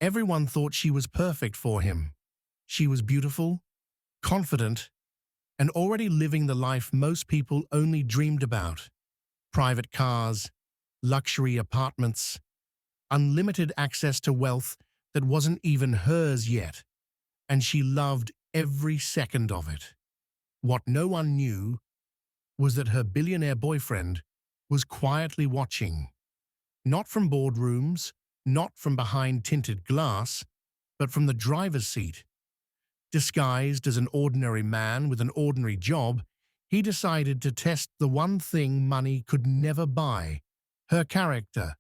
Everyone thought she was perfect for him. She was beautiful, confident, and already living the life most people only dreamed about. Private cars, luxury apartments, unlimited access to wealth that wasn't even hers yet, and she loved every second of it. What no one knew was that her billionaire boyfriend was quietly watching, not from boardrooms, not from behind tinted glass, but from the driver's seat. Disguised as an ordinary man with an ordinary job, he decided to test the one thing money could never buy, her character,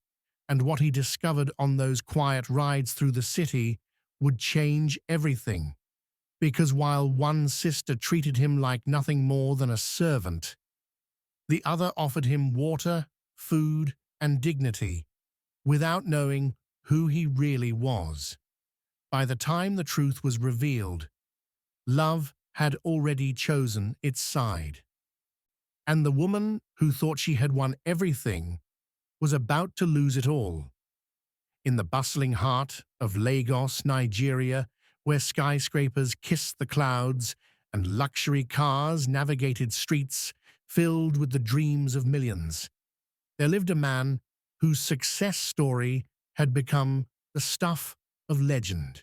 and what he discovered on those quiet rides through the city would change everything. Because while one sister treated him like nothing more than a servant, the other offered him water, food, and dignity, without knowing who he really was. By the time the truth was revealed, love had already chosen its side. And the woman who thought she had won everything was about to lose it all. In the bustling heart of Lagos, Nigeria, where skyscrapers kissed the clouds and luxury cars navigated streets filled with the dreams of millions, there lived a man whose success story had become the stuff of legend.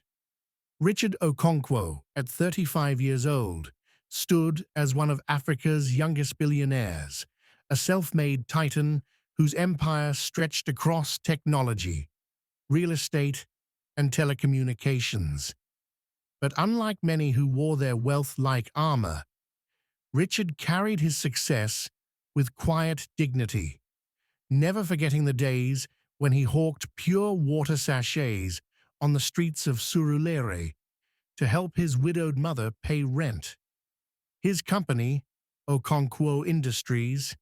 Richard Okonkwo, at 35 years old, stood as one of Africa's youngest billionaires, a self-made titan whose empire stretched across technology, real estate, and telecommunications. But unlike many who wore their wealth like armor, Richard carried his success with quiet dignity, never forgetting the days when he hawked pure water sachets on the streets of Surulere to help his widowed mother pay rent. His company, Okonkwo Industries,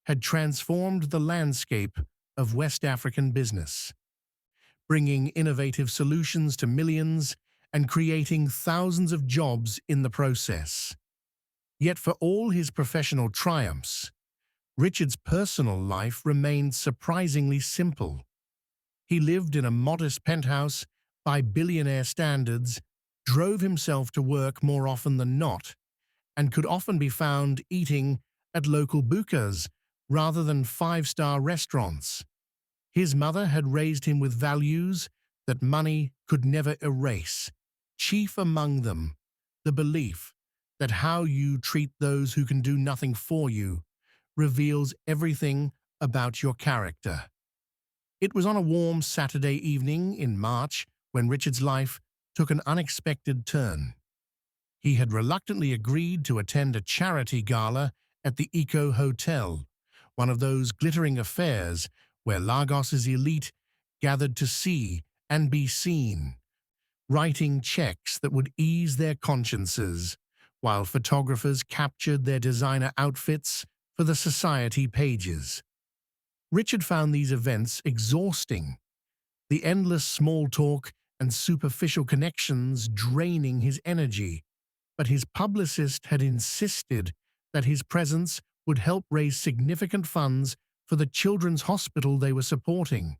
had transformed the landscape of West African business, bringing innovative solutions to millions and creating thousands of jobs in the process. Yet for all his professional triumphs, Richard's personal life remained surprisingly simple. He lived in a modest penthouse by billionaire standards, drove himself to work more often than not, and could often be found eating at local bukas rather than five-star restaurants. His mother had raised him with values that money could never erase, chief among them the belief that how you treat those who can do nothing for you reveals everything about your character. It was on a warm Saturday evening in March when Richard's life took an unexpected turn. He had reluctantly agreed to attend a charity gala at the Eco Hotel, one of those glittering affairs where Lagos's elite gathered to see and be seen, writing checks that would ease their consciences, while photographers captured their designer outfits for the society pages. Richard found these events exhausting, the endless small talk and superficial connections draining his energy, but his publicist had insisted that his presence would help raise significant funds for the children's hospital they were supporting.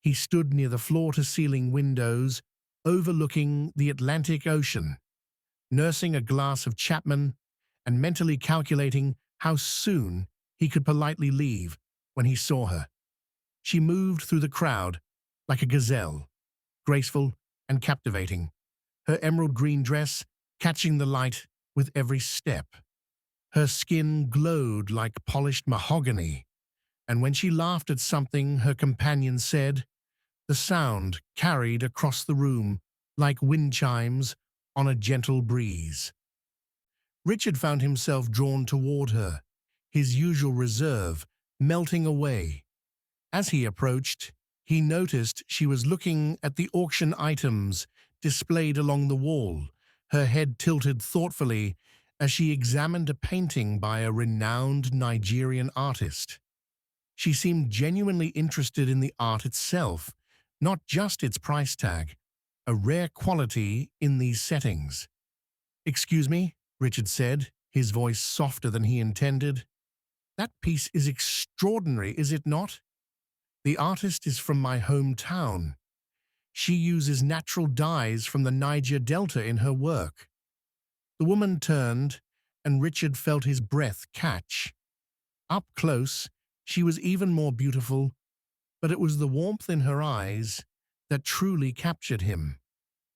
He stood near the floor-to-ceiling windows overlooking the Atlantic Ocean, nursing a glass of Chapman and mentally calculating how soon he could politely leave when he saw her. She moved through the crowd like a gazelle, graceful and captivating, her emerald green dress catching the light with every step. Her skin glowed like polished mahogany, and when she laughed at something her companion said, the sound carried across the room like wind chimes on a gentle breeze. Richard found himself drawn toward her, his usual reserve melting away. As he approached, he noticed she was looking at the auction items displayed along the wall, her head tilted thoughtfully as she examined a painting by a renowned Nigerian artist. She seemed genuinely interested in the art itself, not just its price tag, a rare quality in these settings. "Excuse me," Richard said, his voice softer than he intended. "That piece is extraordinary, is it not? The artist is from my hometown." She uses natural dyes from the Niger Delta in her work. The woman turned, and Richard felt his breath catch. Up close, she was even more beautiful, but it was the warmth in her eyes that truly captured him.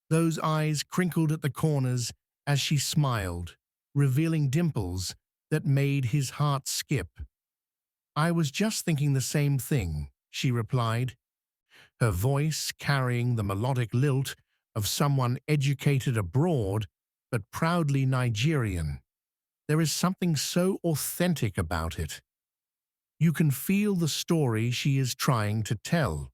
Those eyes crinkled at the corners as she smiled, revealing dimples that made his heart skip. "I was just thinking the same thing," she replied, her voice carrying the melodic lilt of someone educated abroad but proudly Nigerian. There is something so authentic about it. You can feel the story she is trying to tell.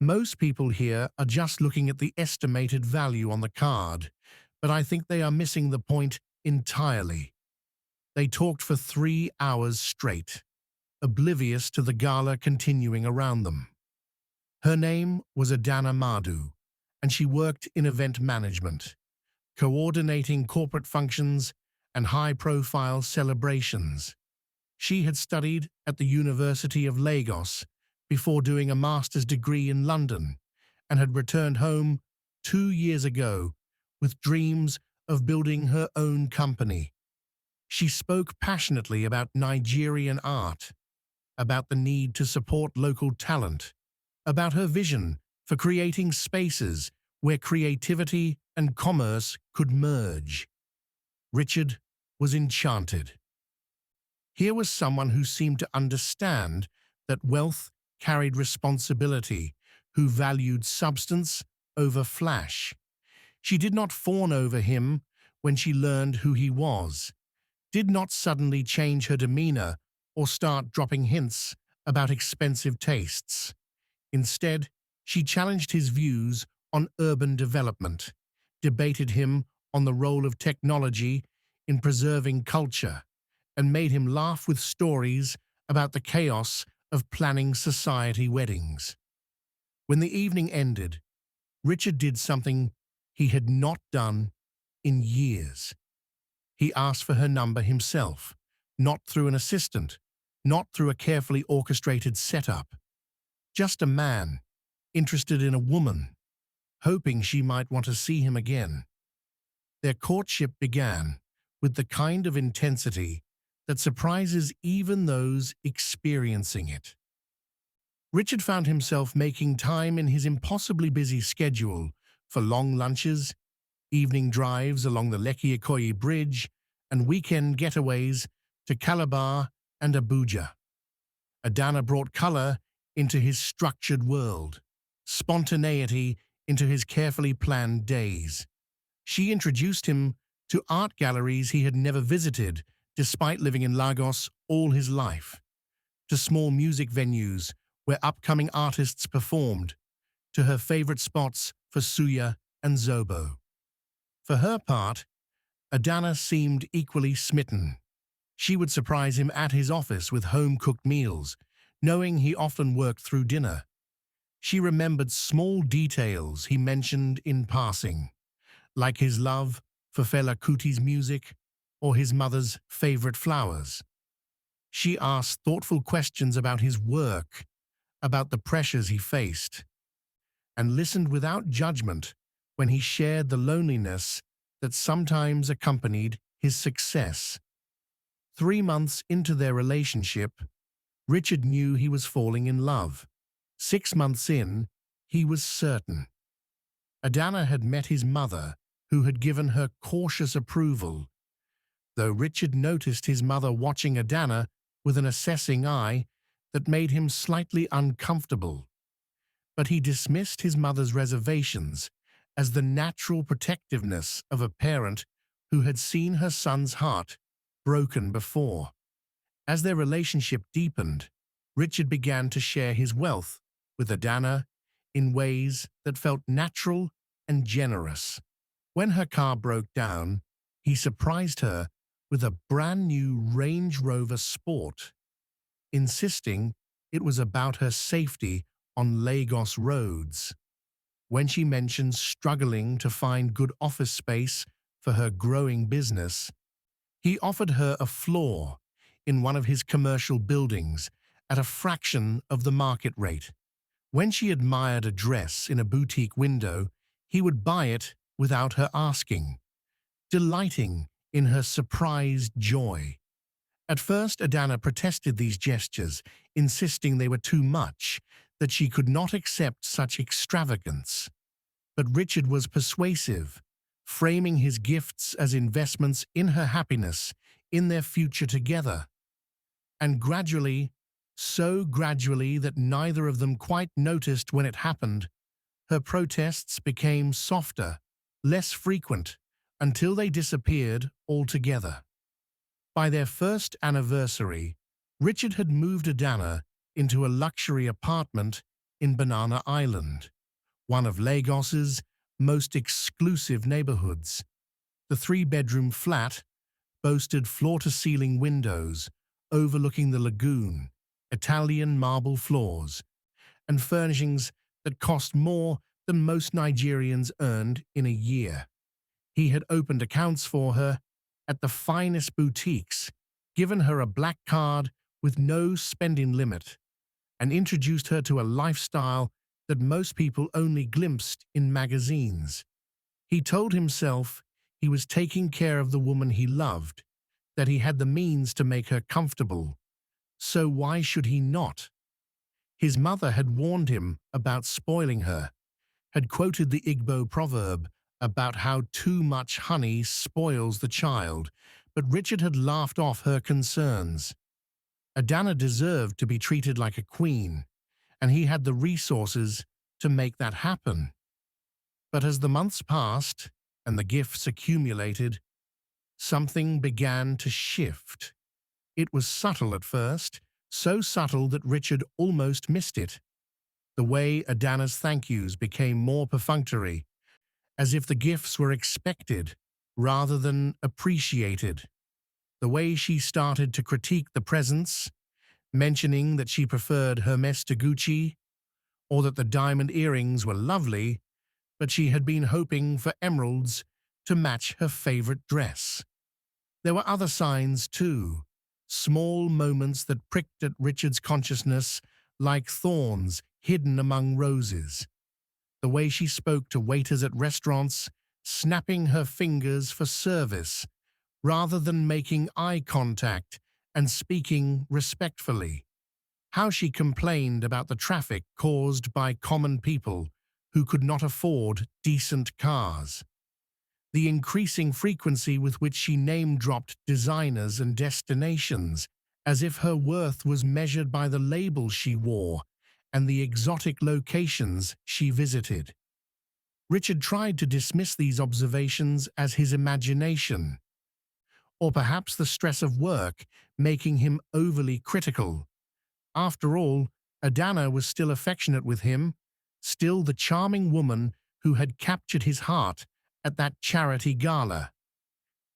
Most people here are just looking at the estimated value on the card, but I think they are missing the point entirely. They talked for 3 hours straight, oblivious to the gala continuing around them. Her name was Adana Madu, and she worked in event management, coordinating corporate functions and high-profile celebrations. She had studied at the University of Lagos before doing a master's degree in London and had returned home 2 years ago with dreams of building her own company. She spoke passionately about Nigerian art, about the need to support local talent, about her vision for creating spaces where creativity and commerce could merge. Richard was enchanted. Here was someone who seemed to understand that wealth carried responsibility, who valued substance over flash. She did not fawn over him when she learned who he was, did not suddenly change her demeanor or start dropping hints about expensive tastes. Instead, she challenged his views on urban development, debated him on the role of technology in preserving culture, and made him laugh with stories about the chaos of planning society weddings. When the evening ended, Richard did something he had not done in years. He asked for her number himself, not through an assistant, not through a carefully orchestrated setup. Just a man, interested in a woman, hoping she might want to see him again. Their courtship began with the kind of intensity that surprises even those experiencing it. Richard found himself making time in his impossibly busy schedule for long lunches, evening drives along the Lekki Ikoyi Bridge, and weekend getaways to Calabar and Abuja. Adana brought color into his structured world, spontaneity into his carefully planned days. She introduced him to art galleries he had never visited despite living in Lagos all his life, to small music venues where upcoming artists performed, to her favorite spots for suya and zobo. For her part, Adana seemed equally smitten. She would surprise him at his office with home-cooked meals, knowing he often worked through dinner. She remembered small details he mentioned in passing, like his love for Fela Kuti's music or his mother's favorite flowers. She asked thoughtful questions about his work, about the pressures he faced, and listened without judgment when he shared the loneliness that sometimes accompanied his success. 3 months into their relationship, Richard knew he was falling in love. 6 months in, he was certain. Adana had met his mother, who had given her cautious approval, though Richard noticed his mother watching Adana with an assessing eye that made him slightly uncomfortable. But he dismissed his mother's reservations as the natural protectiveness of a parent who had seen her son's heart broken before. As their relationship deepened, Richard began to share his wealth with Adana in ways that felt natural and generous. When her car broke down, he surprised her with a brand new Range Rover Sport, insisting it was about her safety on Lagos roads. When she mentioned struggling to find good office space for her growing business, he offered her a floor in one of his commercial buildings at a fraction of the market rate, When she admired a dress in a boutique window, he would buy it without her asking, delighting in her surprised joy. At first, Adana protested these gestures, insisting they were too much, that she could not accept such extravagance. But Richard was persuasive, framing his gifts as investments in her happiness, in their future together. And gradually, so gradually that neither of them quite noticed when it happened, her protests became softer, less frequent, until they disappeared altogether. By their first anniversary, Richard had moved Adana into a luxury apartment in Banana Island, one of Lagos's most exclusive neighborhoods. The three-bedroom flat boasted floor-to-ceiling windows overlooking the lagoon, Italian marble floors, and furnishings that cost more than most Nigerians earned in a year. He had opened accounts for her at the finest boutiques, given her a black card with no spending limit, and introduced her to a lifestyle that most people only glimpsed in magazines. He told himself he was taking care of the woman he loved, that he had the means to make her comfortable. So why should he not? His mother had warned him about spoiling her, had quoted the Igbo proverb about how too much honey spoils the child, but Richard had laughed off her concerns. Adana deserved to be treated like a queen, and he had the resources to make that happen. But as the months passed and the gifts accumulated, something began to shift. It was subtle at first, so subtle that Richard almost missed it. The way Adana's thank yous became more perfunctory, as if the gifts were expected rather than appreciated. The way she started to critique the presents, mentioning that she preferred Hermes to Gucci, or that the diamond earrings were lovely, but she had been hoping for emeralds to match her favorite dress. There were other signs, too, small moments that pricked at Richard's consciousness like thorns hidden among roses. The way she spoke to waiters at restaurants, snapping her fingers for service, rather than making eye contact and speaking respectfully. How she complained about the traffic caused by common people who could not afford decent cars. The increasing frequency with which she name-dropped designers and destinations, as if her worth was measured by the labels she wore and the exotic locations she visited. Richard tried to dismiss these observations as his imagination, or perhaps the stress of work making him overly critical. After all, Adana was still affectionate with him, still the charming woman who had captured his heart at that charity gala.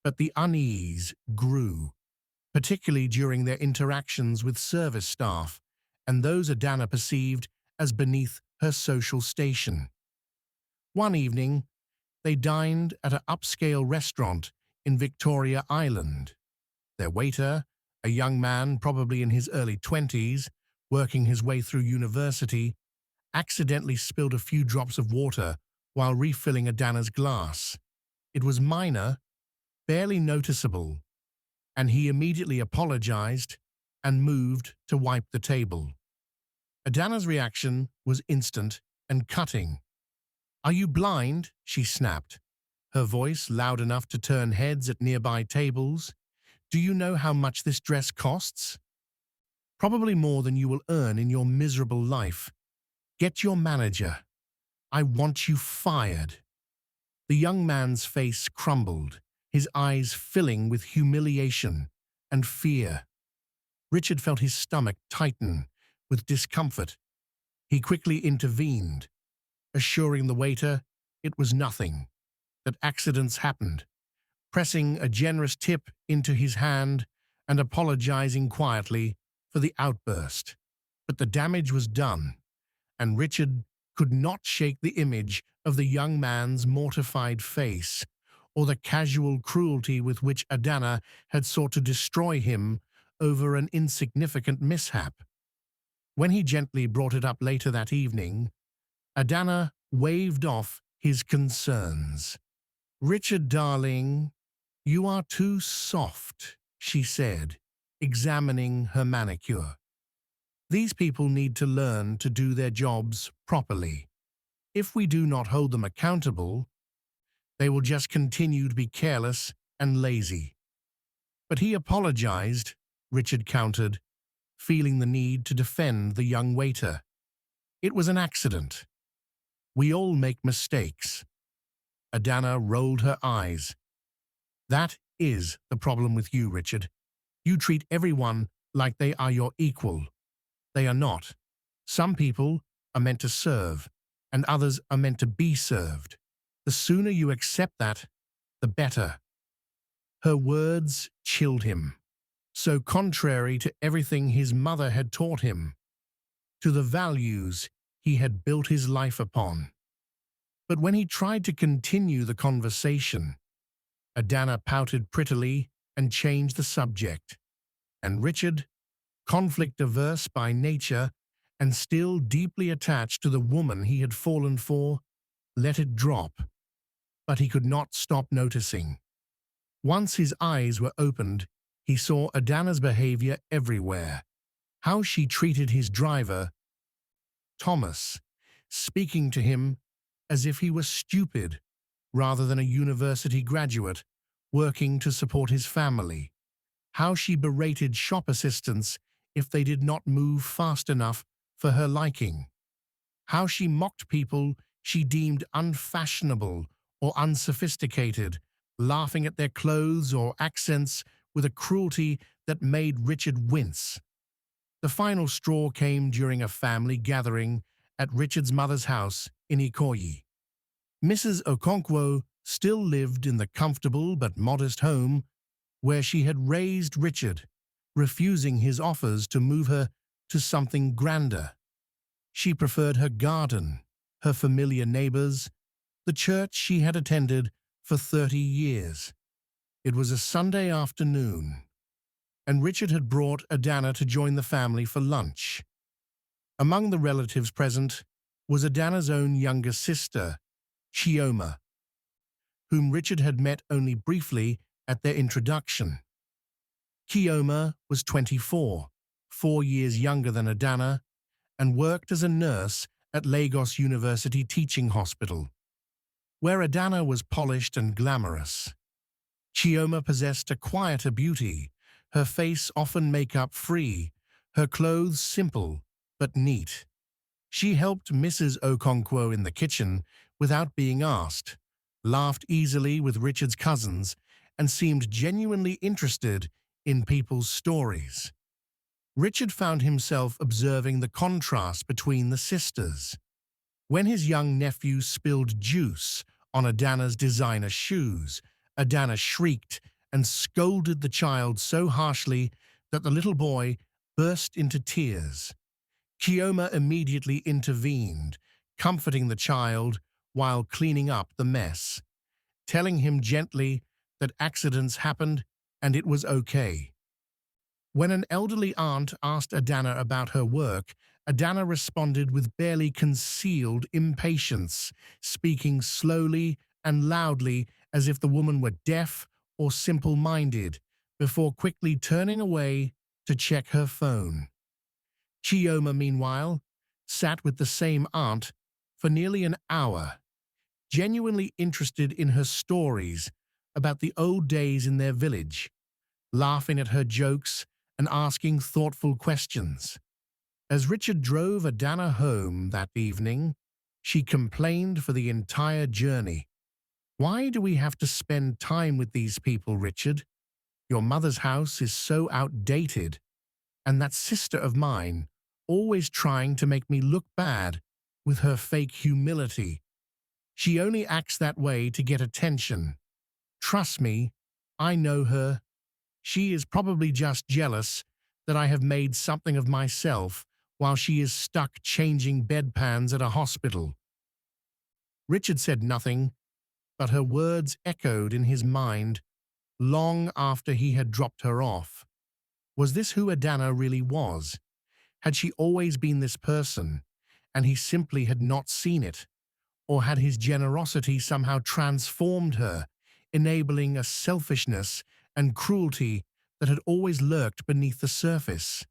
But the unease grew, particularly during their interactions with service staff and those Adana perceived as beneath her social station. One evening, they dined at an upscale restaurant in Victoria Island. Their waiter, a young man probably in his early 20s, working his way through university, accidentally spilled a few drops of water while refilling Adana's glass. It was minor, barely noticeable, and he immediately apologized and moved to wipe the table. Adana's reaction was instant and cutting. "Are you blind?" she snapped, her voice loud enough to turn heads at nearby tables. "Do you know how much this dress costs? Probably more than you will earn in your miserable life. Get your manager. I want you fired." The young man's face crumbled, his eyes filling with humiliation and fear. Richard felt his stomach tighten with discomfort. He quickly intervened, assuring the waiter it was nothing, that accidents happened, pressing a generous tip into his hand and apologizing quietly for the outburst. But the damage was done, and Richard could not shake the image of the young man's mortified face or the casual cruelty with which Adana had sought to destroy him over an insignificant mishap. When he gently brought it up later that evening, Adana waved off his concerns. "Richard, darling, you are too soft," she said, examining her manicure. "These people need to learn to do their jobs properly. If we do not hold them accountable, they will just continue to be careless and lazy." "But he apologized," Richard countered, feeling the need to defend the young waiter. "It was an accident. We all make mistakes." Adana rolled her eyes. "That is the problem with you, Richard. You treat everyone like they are your equal. They are not. Some people are meant to serve, and others are meant to be served. The sooner you accept that, the better." Her words chilled him, so contrary to everything his mother had taught him, to the values he had built his life upon. But when he tried to continue the conversation, Adana pouted prettily and changed the subject, and Richard, conflict-averse by nature and still deeply attached to the woman he had fallen for, let it drop. But he could not stop noticing. Once his eyes were opened, he saw Adana's behavior everywhere. How she treated his driver, Thomas, speaking to him as if he were stupid rather than a university graduate working to support his family. How she berated shop assistants if they did not move fast enough for her liking. How she mocked people she deemed unfashionable or unsophisticated, laughing at their clothes or accents with a cruelty that made Richard wince. The final straw came during a family gathering at Richard's mother's house in Ikoyi. Mrs. Okonkwo still lived in the comfortable but modest home where she had raised Richard, refusing his offers to move her to something grander. She preferred her garden, her familiar neighbors, the church she had attended for 30 years. It was a Sunday afternoon, and Richard had brought Adana to join the family for lunch. Among the relatives present was Adana's own younger sister, Chioma, whom Richard had met only briefly at their introduction. Chioma was 24, 4 years younger than Adana, and worked as a nurse at Lagos University Teaching Hospital, where Adana was polished and glamorous. Chioma possessed a quieter beauty, her face often makeup-free, her clothes simple but neat. She helped Mrs. Okonkwo in the kitchen without being asked, laughed easily with Richard's cousins, and seemed genuinely interested in people's stories. Richard found himself observing the contrast between the sisters. When his young nephew spilled juice on Adana's designer shoes, Adana shrieked and scolded the child so harshly that the little boy burst into tears. Chioma immediately intervened, comforting the child while cleaning up the mess, telling him gently that accidents happened and it was okay. When an elderly aunt asked Adana about her work, Adana responded with barely concealed impatience, speaking slowly and loudly as if the woman were deaf or simple-minded, before quickly turning away to check her phone. Chioma, meanwhile, sat with the same aunt for nearly an hour, genuinely interested in her stories about the old days in their village, laughing at her jokes and asking thoughtful questions. As Richard drove Adana home that evening, she complained for the entire journey. "Why do we have to spend time with these people, Richard? Your mother's house is so outdated, and that sister of mine, always trying to make me look bad with her fake humility. She only acts that way to get attention. Trust me, I know her. She is probably just jealous that I have made something of myself while she is stuck changing bedpans at a hospital." Richard said nothing, but her words echoed in his mind long after he had dropped her off. Was this who Adana really was? Had she always been this person, and he simply had not seen it? Or had his generosity somehow transformed her, enabling a selfishness and cruelty that had always lurked beneath the surface?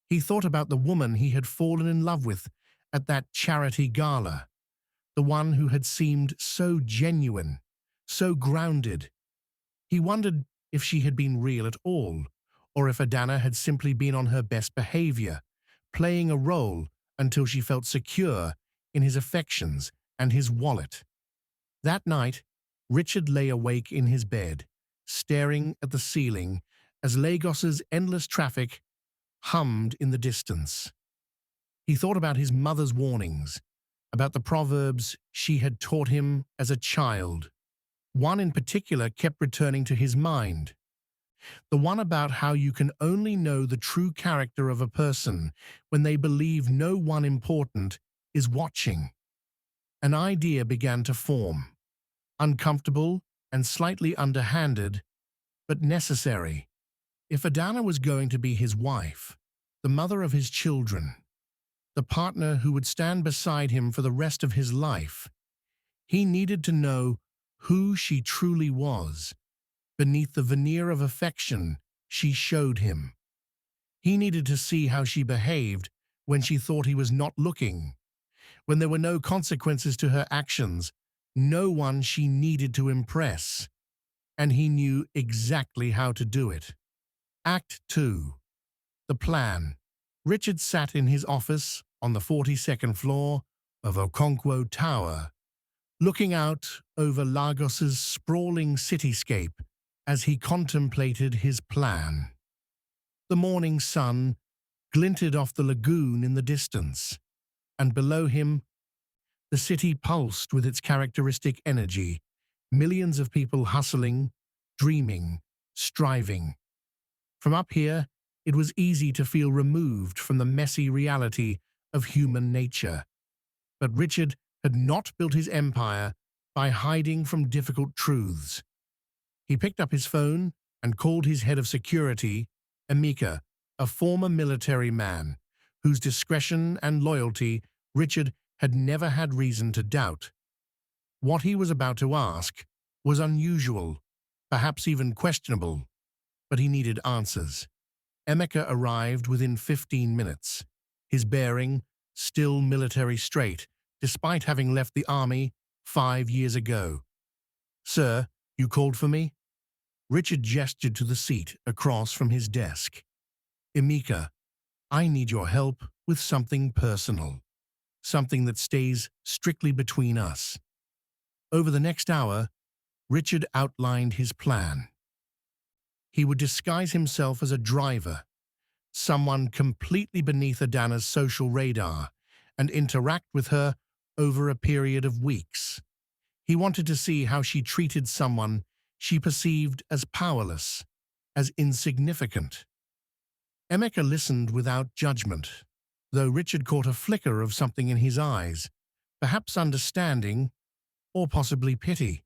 He thought about the woman he had fallen in love with at that charity gala, the one who had seemed so genuine, so grounded. He wondered if she had been real at all, or if Adana had simply been on her best behavior, playing a role until she felt secure in his affections and his wallet. That night, Richard lay awake in his bed, staring at the ceiling as Lagos's endless traffic hummed in the distance. He thought about his mother's warnings, about the proverbs she had taught him as a child. One in particular kept returning to his mind, the one about how you can only know the true character of a person when they believe no one important is watching. An idea began to form, uncomfortable and slightly underhanded, but necessary. If Adana was going to be his wife, the mother of his children, the partner who would stand beside him for the rest of his life, he needed to know who she truly was, beneath the veneer of affection she showed him. He needed to see how she behaved when she thought he was not looking, when there were no consequences to her actions, no one she needed to impress, and he knew exactly how to do it. Act 2. The plan. Richard sat in his office on the 42nd floor of Okonkwo Tower, looking out over Lagos's sprawling cityscape as he contemplated his plan. The morning sun glinted off the lagoon in the distance, and below him, the city pulsed with its characteristic energy, millions of people hustling, dreaming, striving. From up here, it was easy to feel removed from the messy reality of human nature. But Richard had not built his empire by hiding from difficult truths. He picked up his phone and called his head of security, Emeka, a former military man, whose discretion and loyalty Richard had never had reason to doubt. What he was about to ask was unusual, perhaps even questionable, but he needed answers. Emeka arrived within 15 minutes, his bearing still military straight, despite having left the army 5 years ago. "Sir, you called for me?" Richard gestured to the seat across from his desk. "Emeka, I need your help with something personal, something that stays strictly between us." Over the next hour, Richard outlined his plan. He would disguise himself as a driver, someone completely beneath Adana's social radar, and interact with her over a period of weeks. He wanted to see how she treated someone she perceived as powerless, as insignificant. Emeka listened without judgment, though Richard caught a flicker of something in his eyes, perhaps understanding, or possibly pity.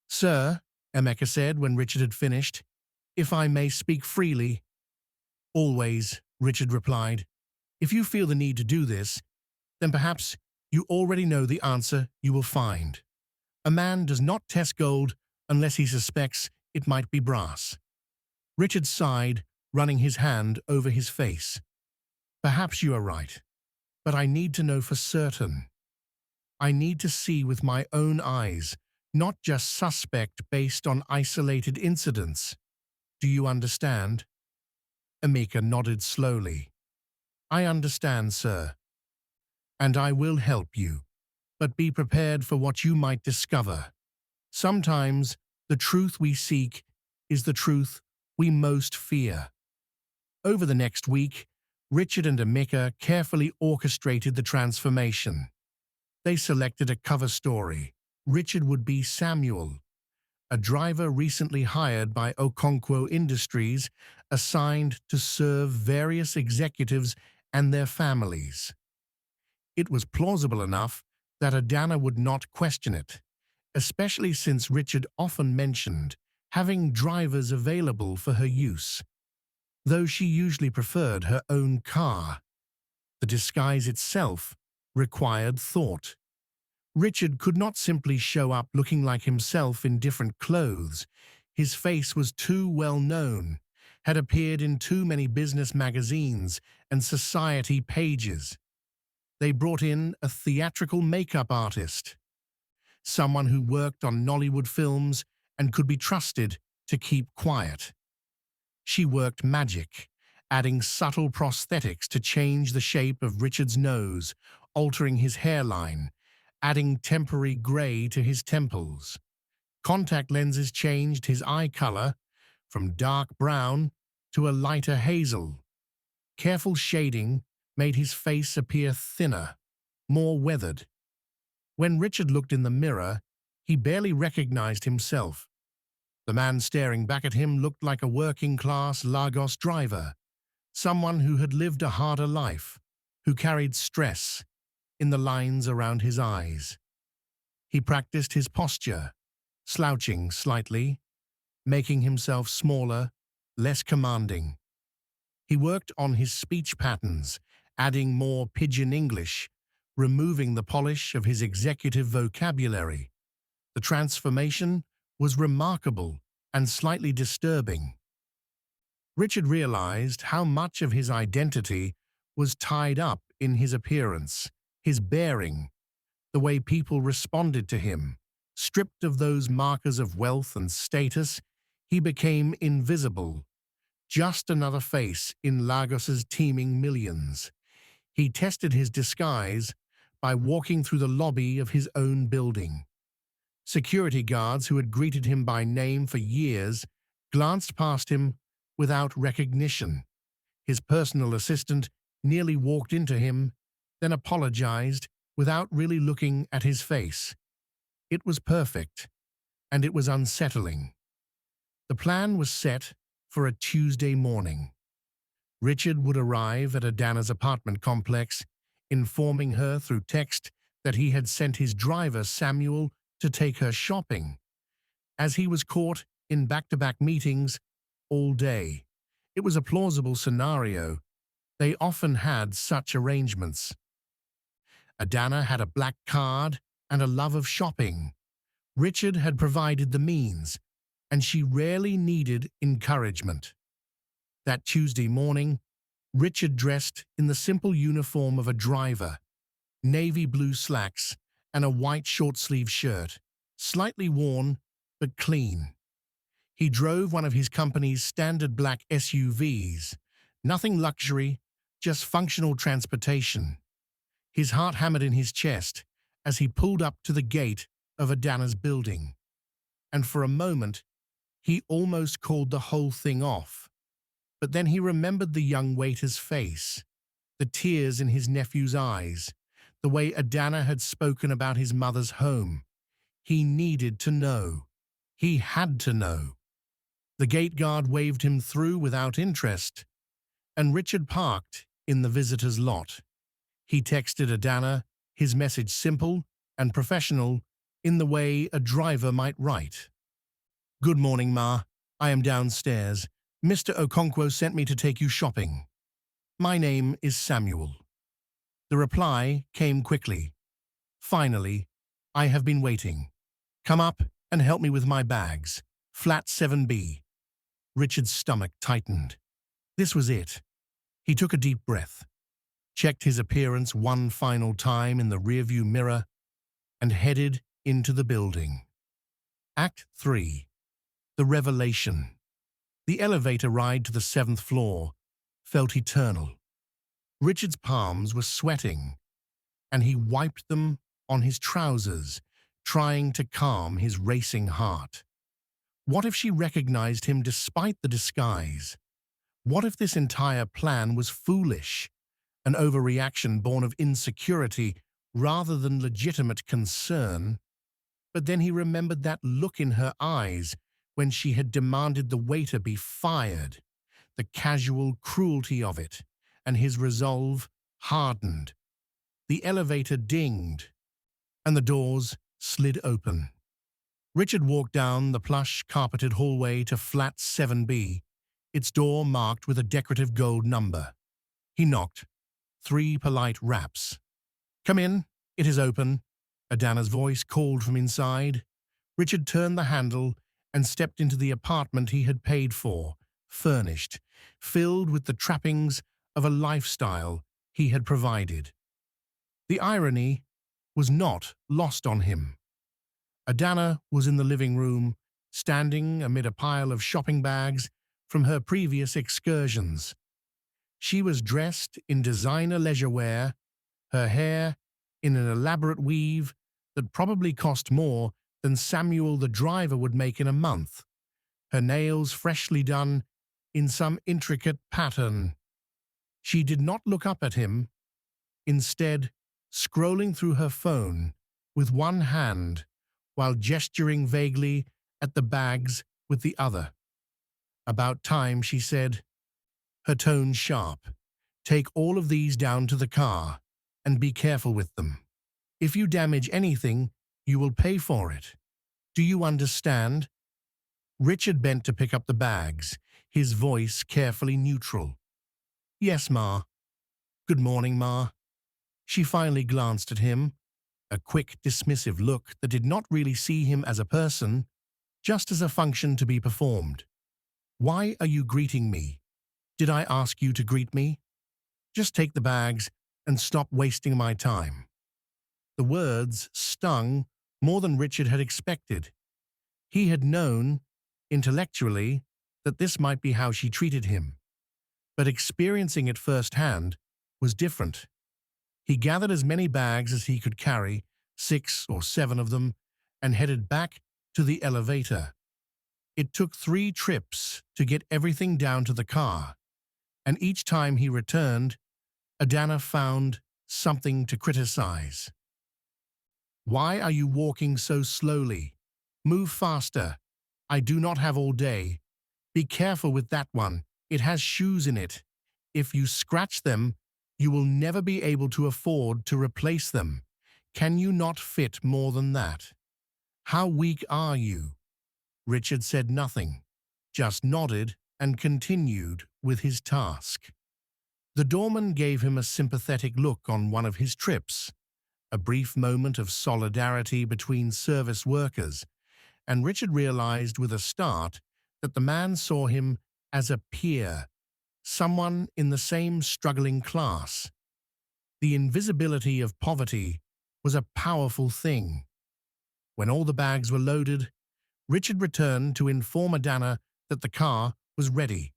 "Sir," Emeka said when Richard had finished, "if I may speak freely." "Always," Richard replied. "If you feel the need to do this, then perhaps you already know the answer you will find. A man does not test gold unless he suspects it might be brass." Richard sighed, running his hand over his face. "Perhaps you are right, but I need to know for certain. I need to see with my own eyes, not just suspect based on isolated incidents. Do you understand?" Emeka nodded slowly. "I understand, sir. And I will help you, but be prepared for what you might discover. Sometimes the truth we seek is the truth we most fear." Over the next week, Richard and Emeka carefully orchestrated the transformation. They selected a cover story. Richard would be Samuel, a driver recently hired by Okonkwo Industries, assigned to serve various executives and their families. It was plausible enough that Adana would not question it, especially since Richard often mentioned having drivers available for her use, though she usually preferred her own car. The disguise itself required thought. Richard could not simply show up looking like himself in different clothes. His face was too well known, had appeared in too many business magazines and society pages. They brought in a theatrical makeup artist, someone who worked on Nollywood films and could be trusted to keep quiet. She worked magic, adding subtle prosthetics to change the shape of Richard's nose, altering his hairline, adding temporary grey to his temples. Contact lenses changed his eye color from dark brown to a lighter hazel. Careful shading made his face appear thinner, more weathered. When Richard looked in the mirror, he barely recognized himself. The man staring back at him looked like a working-class Lagos driver, someone who had lived a harder life, who carried stress in the lines around his eyes. He practiced his posture, slouching slightly, making himself smaller, less commanding. He worked on his speech patterns, adding more pidgin English, removing the polish of his executive vocabulary. The transformation was remarkable and slightly disturbing. Richard realized how much of his identity was tied up in his appearance, his bearing, the way people responded to him. Stripped of those markers of wealth and status, he became invisible, just another face in Lagos's teeming millions. He tested his disguise by walking through the lobby of his own building. Security guards who had greeted him by name for years glanced past him without recognition. His personal assistant nearly walked into him, then apologized without really looking at his face. It was perfect, and it was unsettling. The plan was set for a Tuesday morning. Richard would arrive at Adana's apartment complex, informing her through text that he had sent his driver Samuel to take her shopping, as he was caught in back-to-back meetings all day. It was a plausible scenario. They often had such arrangements. Adana had a black card and a love of shopping. Richard had provided the means, and she rarely needed encouragement. That Tuesday morning, Richard dressed in the simple uniform of a driver, navy blue slacks and a white short-sleeved shirt, slightly worn but clean. He drove one of his company's standard black SUVs, nothing luxury, just functional transportation. His heart hammered in his chest as he pulled up to the gate of Adana's building, and for a moment, he almost called the whole thing off. But then he remembered the young waiter's face, the tears in his nephew's eyes, the way Adana had spoken about his mother's home. He needed to know. He had to know. The gate guard waved him through without interest, and Richard parked in the visitor's lot. He texted Adana, his message simple and professional in the way a driver might write. "Good morning, Ma. I am downstairs. Mr. Okonkwo sent me to take you shopping. My name is Samuel." The reply came quickly. "Finally, I have been waiting. Come up and help me with my bags. Flat 7B. Richard's stomach tightened. This was it. He took a deep breath, checked his appearance one final time in the rearview mirror, and headed into the building. Act 3. The Revelation. The elevator ride to the 7th floor felt eternal. Richard's palms were sweating, and he wiped them on his trousers, trying to calm his racing heart. What if she recognized him despite the disguise? What if this entire plan was foolish, an overreaction born of insecurity rather than legitimate concern? But then he remembered that look in her eyes when she had demanded the waiter be fired, the casual cruelty of it, and his resolve hardened. The elevator dinged, and the doors slid open. Richard walked down the plush, carpeted hallway to flat 7B, its door marked with a decorative gold number. He knocked, 3 polite raps. "Come in, it is open," Adana's voice called from inside. Richard turned the handle and stepped into the apartment he had paid for, furnished, filled with the trappings of a lifestyle he had provided. The irony was not lost on him. Adana was in the living room, standing amid a pile of shopping bags from her previous excursions. She was dressed in designer leisure wear, her hair in an elaborate weave that probably cost more than Samuel the driver would make in a month, her nails freshly done in some intricate pattern. She did not look up at him, instead scrolling through her phone with one hand while gesturing vaguely at the bags with the other. "About time," she said, her tone sharp. "Take all of these down to the car and be careful with them. If you damage anything, you will pay for it. Do you understand?" Richard bent to pick up the bags, his voice carefully neutral. "Yes, Ma." "Good morning, Ma." She finally glanced at him, a quick, dismissive look that did not really see him as a person, just as a function to be performed. "Why are you greeting me? Did I ask you to greet me? Just take the bags and stop wasting my time." The words stung more than Richard had expected. He had known, intellectually, that this might be how she treated him, but experiencing it firsthand was different. He gathered as many bags as he could carry, 6 or 7 of them, and headed back to the elevator. It took 3 trips to get everything down to the car, and each time he returned, Adana found something to criticize. "Why are you walking so slowly? Move faster. I do not have all day. Be careful with that one. It has shoes in it. If you scratch them, you will never be able to afford to replace them. Can you not fit more than that? How weak are you?" Richard said nothing, just nodded and continued with his task. The doorman gave him a sympathetic look on one of his trips, a brief moment of solidarity between service workers, and Richard realized with a start that the man saw him as a peer, someone in the same struggling class. The invisibility of poverty was a powerful thing. When all the bags were loaded, Richard returned to inform Adana that the car was ready.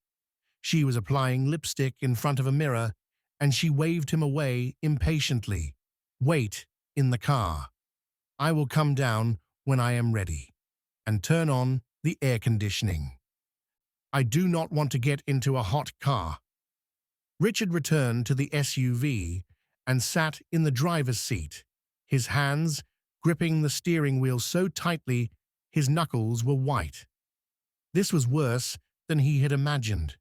She was applying lipstick in front of a mirror, and she waved him away impatiently. "Wait in the car. I will come down when I am ready, and turn on the air conditioning. I do not want to get into a hot car." Richard returned to the SUV and sat in the driver's seat, his hands gripping the steering wheel so tightly his knuckles were white. This was worse than he had imagined.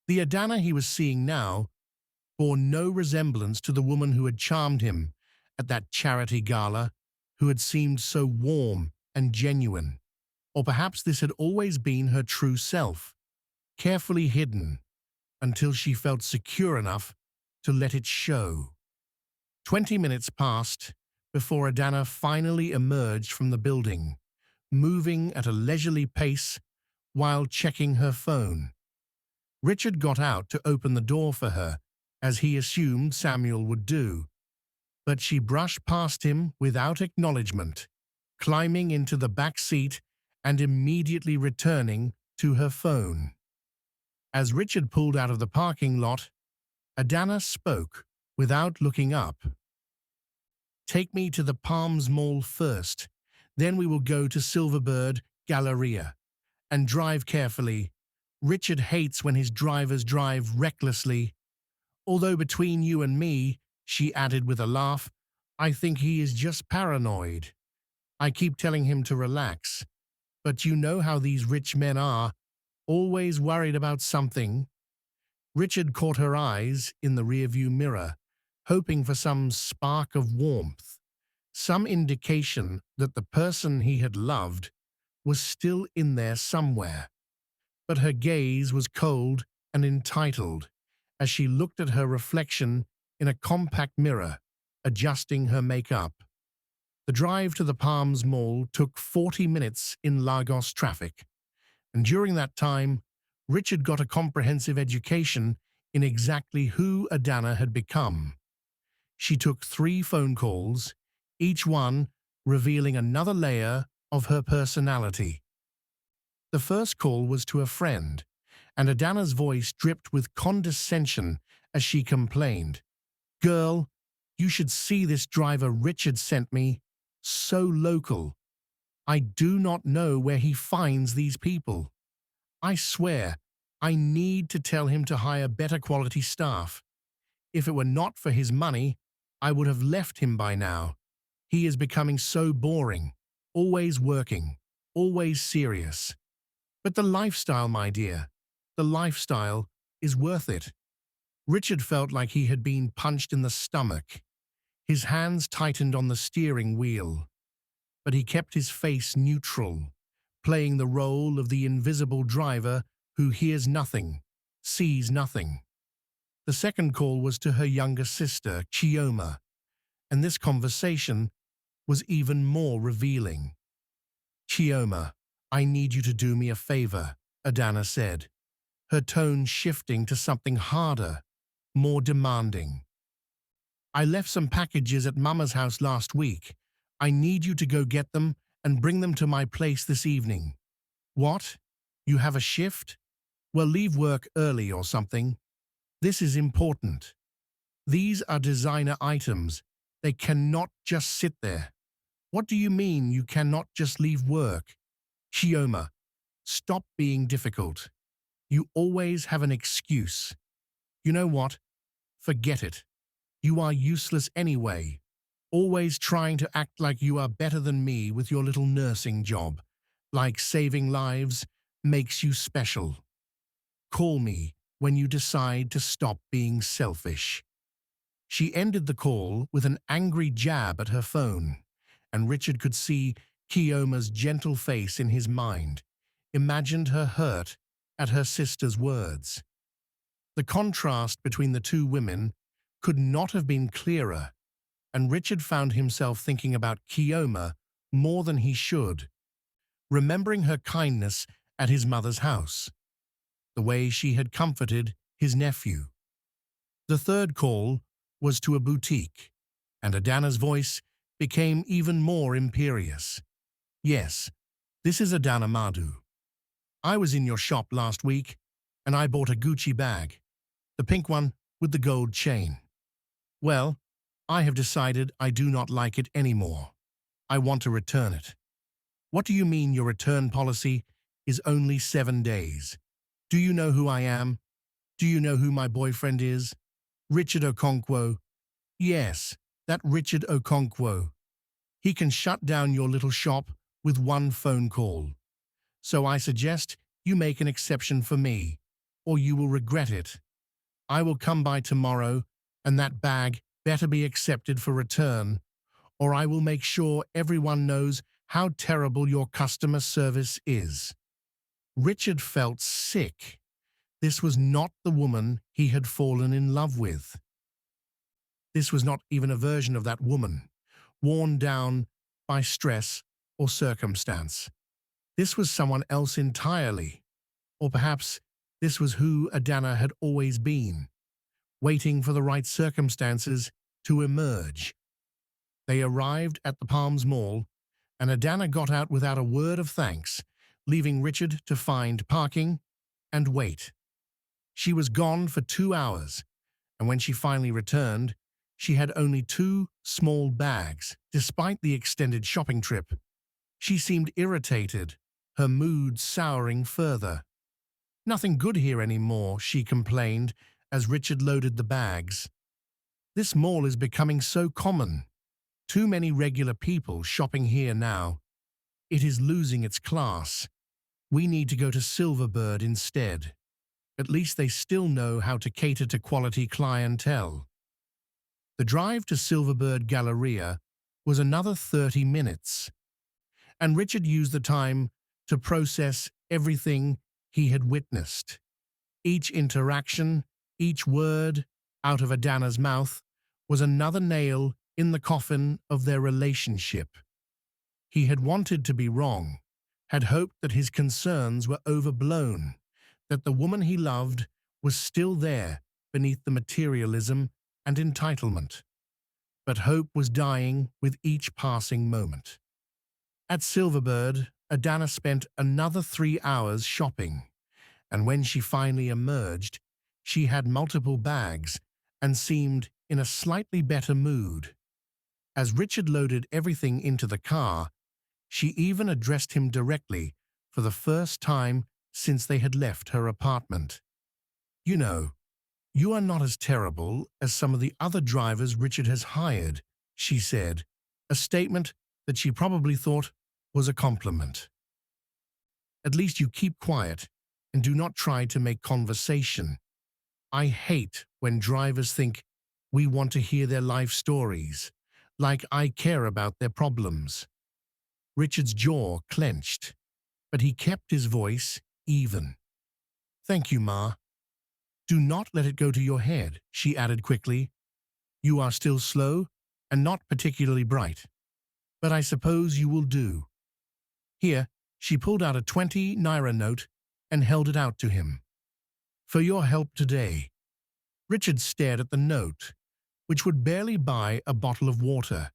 The Adana he was seeing now bore no resemblance to the woman who had charmed him at that charity gala, who had seemed so warm and genuine. Or perhaps this had always been her true self, carefully hidden, until she felt secure enough to let it show. 20 minutes passed before Adana finally emerged from the building, moving at a leisurely pace while checking her phone. Richard got out to open the door for her, as he assumed Samuel would do, but she brushed past him without acknowledgement, climbing into the back seat and immediately returning to her phone. As Richard pulled out of the parking lot, Adana spoke without looking up. "Take me to the Palms Mall first, then we will go to Silverbird Galleria. And drive carefully. Richard hates when his drivers drive recklessly. Although between you and me," she added with a laugh, "I think he is just paranoid. I keep telling him to relax. But you know how these rich men are, always worried about something." Richard caught her eyes in the rearview mirror, hoping for some spark of warmth, some indication that the person he had loved was still in there somewhere. But her gaze was cold and entitled as she looked at her reflection in a compact mirror, adjusting her makeup. The drive to the Palms Mall took 40 minutes in Lagos traffic, and during that time, Richard got a comprehensive education in exactly who Adana had become. She took 3 phone calls, each one revealing another layer of her personality. The first call was to a friend, and Adana's voice dripped with condescension as she complained. "Girl, you should see this driver Richard sent me. So local. I do not know where he finds these people. I swear, I need to tell him to hire better quality staff. If it were not for his money, I would have left him by now. He is becoming so boring, always working, always serious. But the lifestyle, my dear, the lifestyle is worth it." Richard felt like he had been punched in the stomach. His hands tightened on the steering wheel, but he kept his face neutral, playing the role of the invisible driver who hears nothing, sees nothing. The second call was to her younger sister, Chioma, and this conversation was even more revealing. "Chioma, I need you to do me a favor," Adana said, her tone shifting to something harder, more demanding. "I left some packages at Mama's house last week. I need you to go get them and bring them to my place this evening." "What? You have a shift? Well, leave work early or something. This is important. These are designer items. They cannot just sit there." "What do you mean you cannot just leave work?" "Chioma, stop being difficult. You always have an excuse. You know what? Forget it. You are useless anyway, always trying to act like you are better than me with your little nursing job, like saving lives makes you special. Call me when you decide to stop being selfish." She ended the call with an angry jab at her phone, and Richard could see Kioma's gentle face in his mind, imagined her hurt at her sister's words. The contrast between the two women could not have been clearer, and Richard found himself thinking about Kioma more than he should, remembering her kindness at his mother's house, the way she had comforted his nephew. The third call was to a boutique, and Adana's voice became even more imperious. "Yes, this is Adana Madhu. I was in your shop last week, and I bought a Gucci bag, the pink one with the gold chain. Well, I have decided I do not like it anymore. I want to return it." "What do you mean your return policy is only 7 days? Do you know who I am? Do you know who my boyfriend is? Richard Okonkwo." "Yes, that Richard Okonkwo. He can shut down your little shop with one phone call. So I suggest you make an exception for me, or you will regret it. I will come by tomorrow, and that bag better be accepted for return, or I will make sure everyone knows how terrible your customer service is." Richard felt sick. This was not the woman he had fallen in love with. This was not even a version of that woman, worn down by stress or circumstance. This was someone else entirely, or perhaps this was who Adana had always been, waiting for the right circumstances to emerge. They arrived at the Palms Mall, and Adana got out without a word of thanks, leaving Richard to find parking and wait. She was gone for 2 hours, and when she finally returned, she had only 2 small bags, despite the extended shopping trip. She seemed irritated, her mood souring further. "Nothing good here anymore," she complained as Richard loaded the bags. "This mall is becoming so common. Too many regular people shopping here now. It is losing its class. We need to go to Silverbird instead. At least they still know how to cater to quality clientele." The drive to Silverbird Galleria was another 30 minutes, and Richard used the time to process everything he had witnessed. Each interaction, each word out of Adana's mouth was another nail in the coffin of their relationship. He had wanted to be wrong, had hoped that his concerns were overblown, that the woman he loved was still there beneath the materialism and entitlement. But hope was dying with each passing moment. At Silverbird, Adana spent another 3 hours shopping, and when she finally emerged, she had multiple bags and seemed in a slightly better mood. As Richard loaded everything into the car, she even addressed him directly for the first time since they had left her apartment. "You know, you are not as terrible as some of the other drivers Richard has hired," she said, a statement that she probably thought was a compliment. "At least you keep quiet and do not try to make conversation. I hate when drivers think we want to hear their life stories, like I care about their problems." Richard's jaw clenched, but he kept his voice even. "Thank you, Ma. Do not let it go to your head," she added quickly. "You are still slow and not particularly bright, but I suppose you will do." Here, she pulled out a 20 naira note and held it out to him. "For your help today." Richard stared at the note, which would barely buy a bottle of water.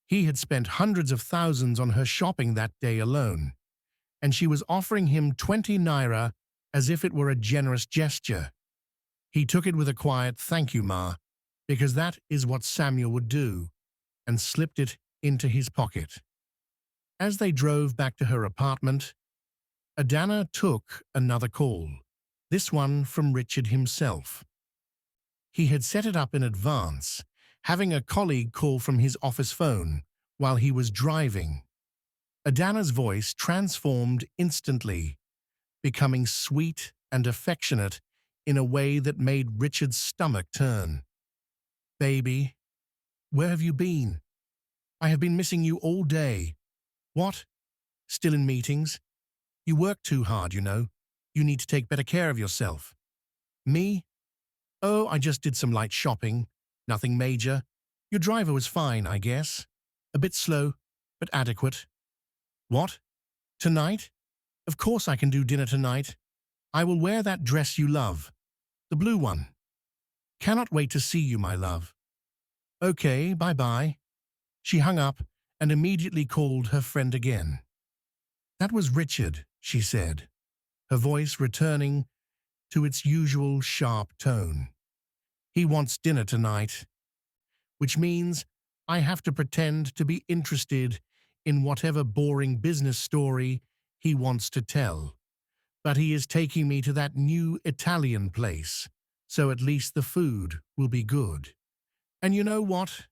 He had spent hundreds of thousands on her shopping that day alone, and she was offering him 20 naira as if it were a generous gesture. He took it with a quiet "Thank you, Ma," because that is what Samuel would do, and slipped it into his pocket. As they drove back to her apartment, Adana took another call, this one from Richard himself. He had set it up in advance, having a colleague call from his office phone while he was driving. Adana's voice transformed instantly, becoming sweet and affectionate in a way that made Richard's stomach turn. "Baby, where have you been? I have been missing you all day." "What? Still in meetings? You work too hard, you know. You need to take better care of yourself." "Me? Oh, I just did some light shopping. Nothing major. Your driver was fine, I guess. A bit slow, but adequate." "What? Tonight? Of course I can do dinner tonight. I will wear that dress you love. The blue one. Cannot wait to see you, my love." "Okay, bye-bye." She hung up and immediately called her friend again. "That was Richard," she said, her voice returning to its usual sharp tone. "He wants dinner tonight, which means I have to pretend to be interested in whatever boring business story he wants to tell. But he is taking me to that new Italian place, so at least the food will be good. And you know what?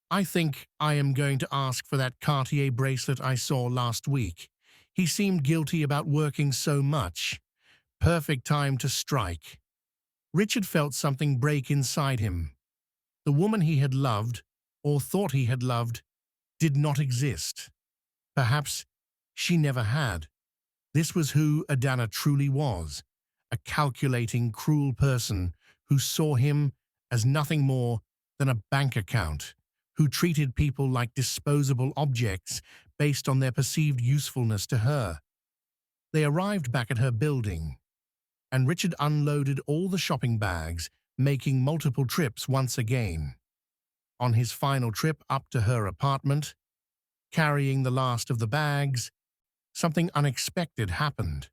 I think I am going to ask for that Cartier bracelet I saw last week. He seemed guilty about working so much. Perfect time to strike." Richard felt something break inside him. The woman he had loved, or thought he had loved, did not exist. Perhaps she never had. This was who Adana truly was, a calculating, cruel person who saw him as nothing more than a bank account, who treated people like disposable objects based on their perceived usefulness to her. They arrived back at her building, and Richard unloaded all the shopping bags, making multiple trips once again. On his final trip up to her apartment, carrying the last of the bags, something unexpected happened.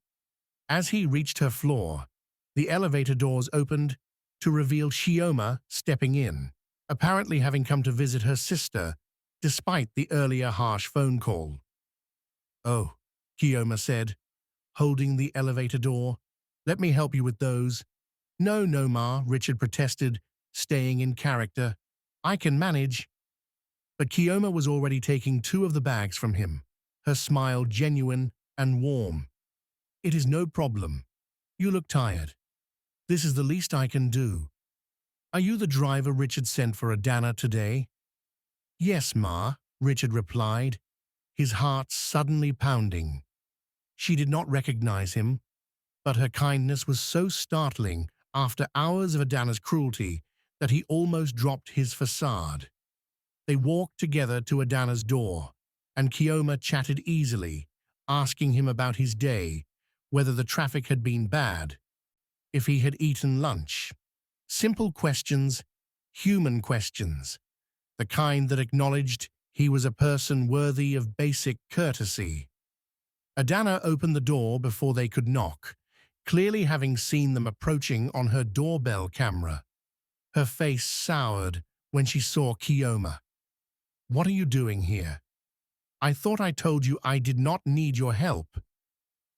As he reached her floor, the elevator doors opened to reveal Chioma stepping in, apparently having come to visit her sister, despite the earlier harsh phone call. "Oh," Chioma said, holding the elevator door. "Let me help you with those." "No, no, Ma," Richard protested, staying in character. "I can manage." But Chioma was already taking 2 of the bags from him, her smile genuine and warm. "It is no problem. You look tired. This is the least I can do. Are you the driver Richard sent for Adana today?" "Yes, Ma," Richard replied, his heart suddenly pounding. She did not recognize him, but her kindness was so startling after hours of Adana's cruelty that he almost dropped his facade. They walked together to Adana's door, and Kioma chatted easily, asking him about his day, whether the traffic had been bad, if he had eaten lunch. Simple questions, human questions, the kind that acknowledged he was a person worthy of basic courtesy. Adana opened the door before they could knock, clearly having seen them approaching on her doorbell camera. Her face soured when she saw Kioma. "What are you doing here? I thought I told you I did not need your help."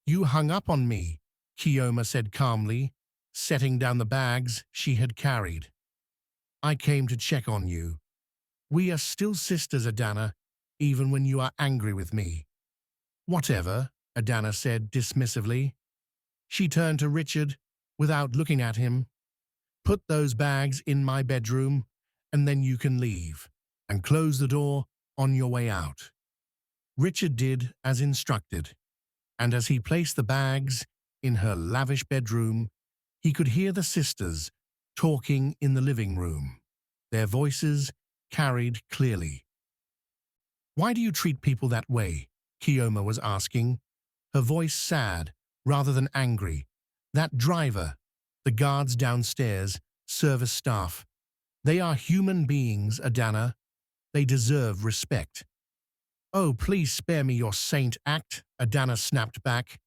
"You hung up on me," Kioma said calmly, setting down the bags she had carried. "I came to check on you. We are still sisters, Adana, even when you are angry with me." "Whatever," Adana said dismissively. She turned to Richard without looking at him. "Put those bags in my bedroom, and then you can leave, and close the door on your way out." Richard did as instructed, and as he placed the bags in her lavish bedroom, he could hear the sisters talking in the living room, their voices carried clearly. "Why do you treat people that way?" Kioma was asking, her voice sad rather than angry. "That driver, the guards downstairs, service staff, they are human beings, Adana. They deserve respect." "Oh, please spare me your saint act," Adana snapped back.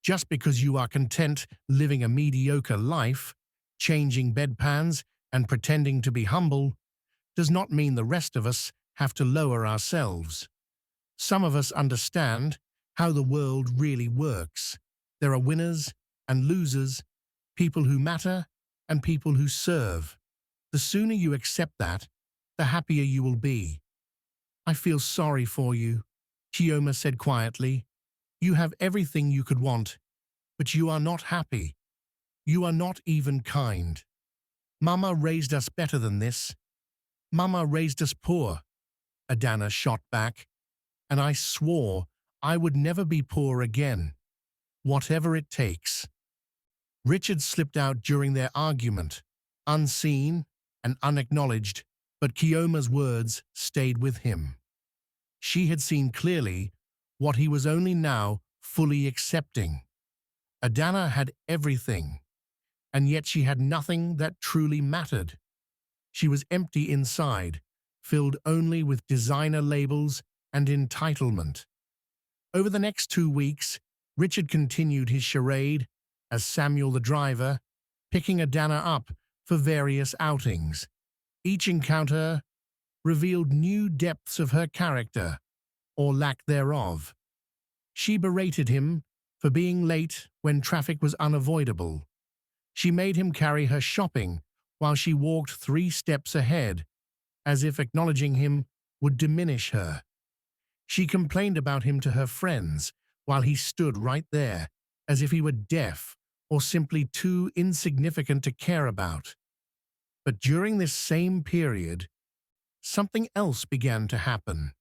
"Just because you are content living a mediocre life, changing bedpans and pretending to be humble, does not mean the rest of us have to lower ourselves. Some of us understand how the world really works. There are winners and losers, people who matter and people who serve. The sooner you accept that, the happier you will be." "I feel sorry for you," Kioma said quietly. "You have everything you could want, but you are not happy. You are not even kind. Mama raised us better than this. Mama raised us poor," Adana shot back, "and I swore I would never be poor again, whatever it takes." Richard slipped out during their argument, unseen and unacknowledged, but Kioma's words stayed with him. She had seen clearly what he was only now fully accepting. Adana had everything, and yet she had nothing that truly mattered. She was empty inside, filled only with designer labels and entitlement. Over the next 2 weeks, Richard continued his charade as Samuel the driver, picking Adana up for various outings. Each encounter revealed new depths of her character, or lack thereof. She berated him for being late when traffic was unavoidable. She made him carry her shopping while she walked 3 steps ahead, as if acknowledging him would diminish her. She complained about him to her friends while he stood right there, as if he were deaf or simply too insignificant to care about. But during this same period, something else began to happen.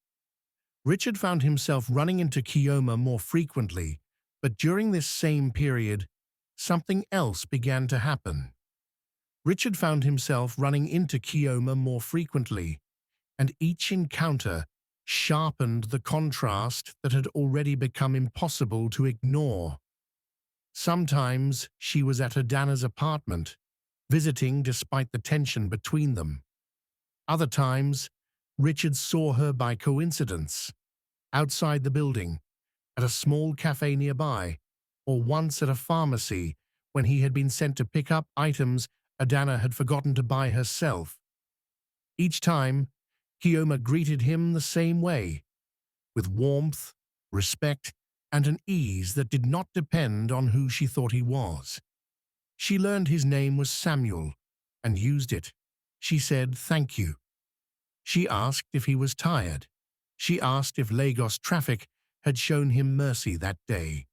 Richard found himself running into Kioma more frequently, but during this same period, something else began to happen. Richard found himself running into Kioma more frequently, and each encounter sharpened the contrast that had already become impossible to ignore. Sometimes she was at Adana's apartment, visiting despite the tension between them. Other times, Richard saw her by coincidence, outside the building, at a small cafe nearby, or once at a pharmacy when he had been sent to pick up items Adana had forgotten to buy herself. Each time, Kioma greeted him the same way, with warmth, respect, and an ease that did not depend on who she thought he was. She learned his name was Samuel, and used it. She said thank you. She asked if he was tired. She asked if Lagos traffic had shown him mercy that day.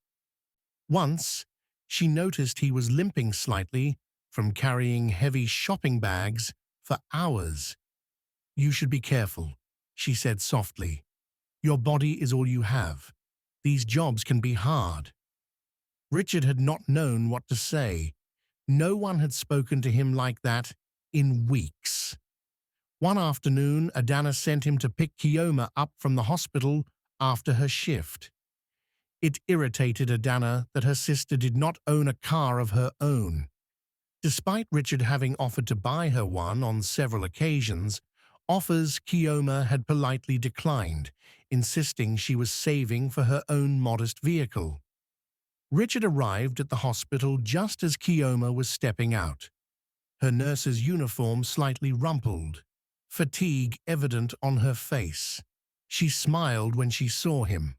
Once, she noticed he was limping slightly from carrying heavy shopping bags for hours. "You should be careful," she said softly. "Your body is all you have. These jobs can be hard." Richard had not known what to say. No one had spoken to him like that in weeks. One afternoon, Adana sent him to pick Kioma up from the hospital after her shift. It irritated Adana that her sister did not own a car of her own. Despite Richard having offered to buy her one on several occasions, offers Kioma had politely declined, insisting she was saving for her own modest vehicle. Richard arrived at the hospital just as Kioma was stepping out, her nurse's uniform slightly rumpled, fatigue evident on her face. She smiled when she saw him.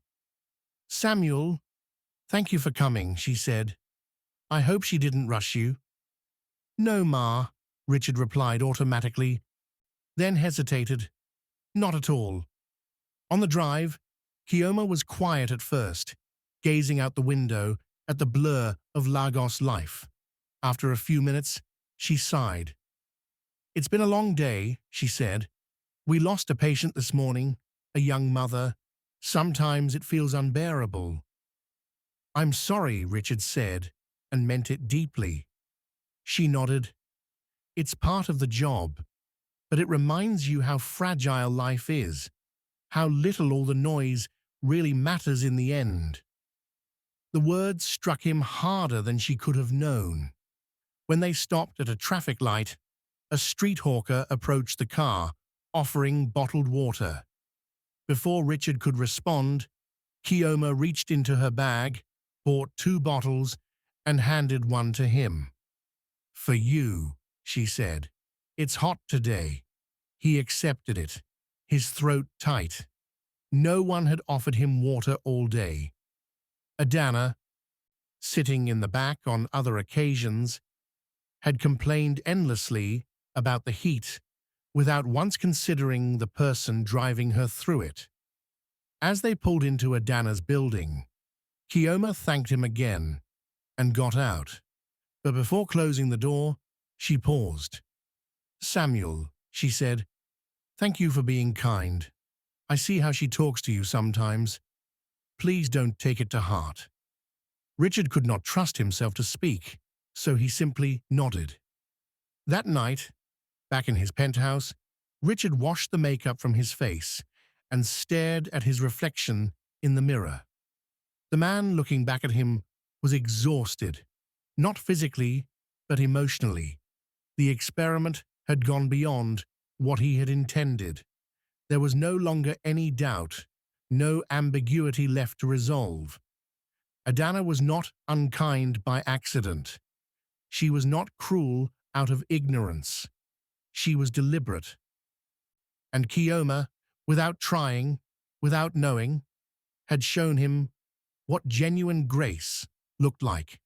"Samuel, thank you for coming," she said. "I hope she didn't rush you." "No, Ma," Richard replied automatically, then hesitated. "Not at all." On the drive, Kioma was quiet at first, gazing out the window at the blur of Lagos life. After a few minutes, she sighed. "It's been a long day," she said. "We lost a patient this morning, a young mother. Sometimes it feels unbearable." "I'm sorry," Richard said, and meant it deeply. She nodded. "It's part of the job, but it reminds you how fragile life is, how little all the noise really matters in the end." The words struck him harder than she could have known. When they stopped at a traffic light, a street hawker approached the car, offering bottled water. Before Richard could respond, Kioma reached into her bag, bought 2 bottles, and handed one to him. "For you," she said. "It's hot today." He accepted it, his throat tight. No one had offered him water all day. Adana, sitting in the back on other occasions, had complained endlessly about the heat without once considering the person driving her through it. As they pulled into Adana's building, Kioma thanked him again and got out. But before closing the door, she paused. "Samuel," she said, "thank you for being kind. I see how she talks to you sometimes. Please don't take it to heart." Richard could not trust himself to speak, so he simply nodded. That night, back in his penthouse, Richard washed the makeup from his face and stared at his reflection in the mirror. The man looking back at him was exhausted, not physically, but emotionally. The experiment had gone beyond what he had intended. There was no longer any doubt, no ambiguity left to resolve. Adana was not unkind by accident. She was not cruel out of ignorance. She was deliberate. And Kioma, without trying, without knowing, had shown him what genuine grace looked like.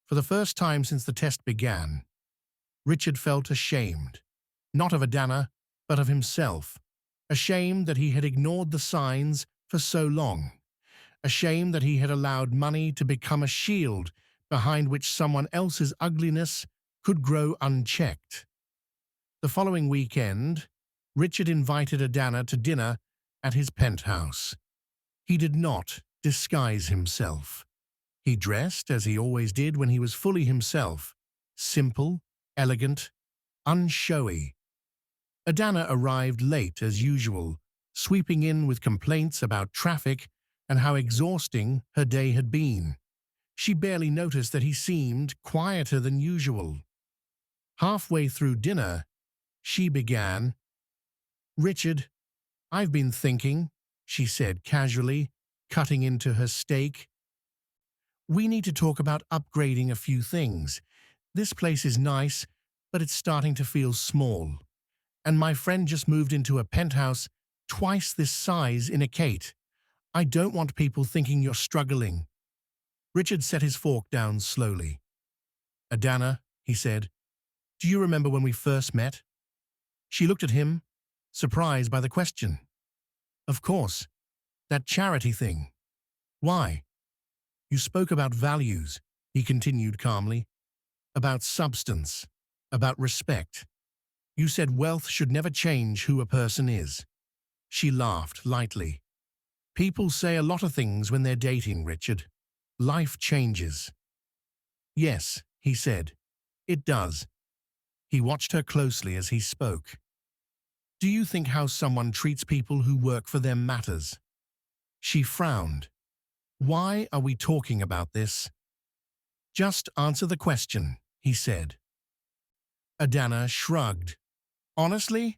For the first time since the test began, Richard felt ashamed, not of Adana, but of himself. Ashamed that he had ignored the signs for so long. Ashamed that he had allowed money to become a shield behind which someone else's ugliness could grow unchecked. The following weekend, Richard invited Adana to dinner at his penthouse. He did not disguise himself. He dressed as he always did when he was fully himself, simple, elegant, unshowy. Adana arrived late as usual, sweeping in with complaints about traffic and how exhausting her day had been. She barely noticed that he seemed quieter than usual. Halfway through dinner, she began, "Richard, I've been thinking," she said casually, cutting into her steak. "We need to talk about upgrading a few things. This place is nice, but it's starting to feel small. And my friend just moved into a penthouse twice this size in a Kate. I don't want people thinking you're struggling." Richard set his fork down slowly. "Adana," he said, "do you remember when we first met?" She looked at him, surprised by the question. "Of course. That charity thing. Why?" "You spoke about values," he continued calmly. "About substance. About respect. You said wealth should never change who a person is." She laughed lightly. "People say a lot of things when they're dating, Richard. Life changes." "Yes," he said. "It does." He watched her closely as he spoke. Do you think how someone treats people who work for them matters? She frowned. Why are we talking about this? Just answer the question, he said. Adana shrugged. Honestly,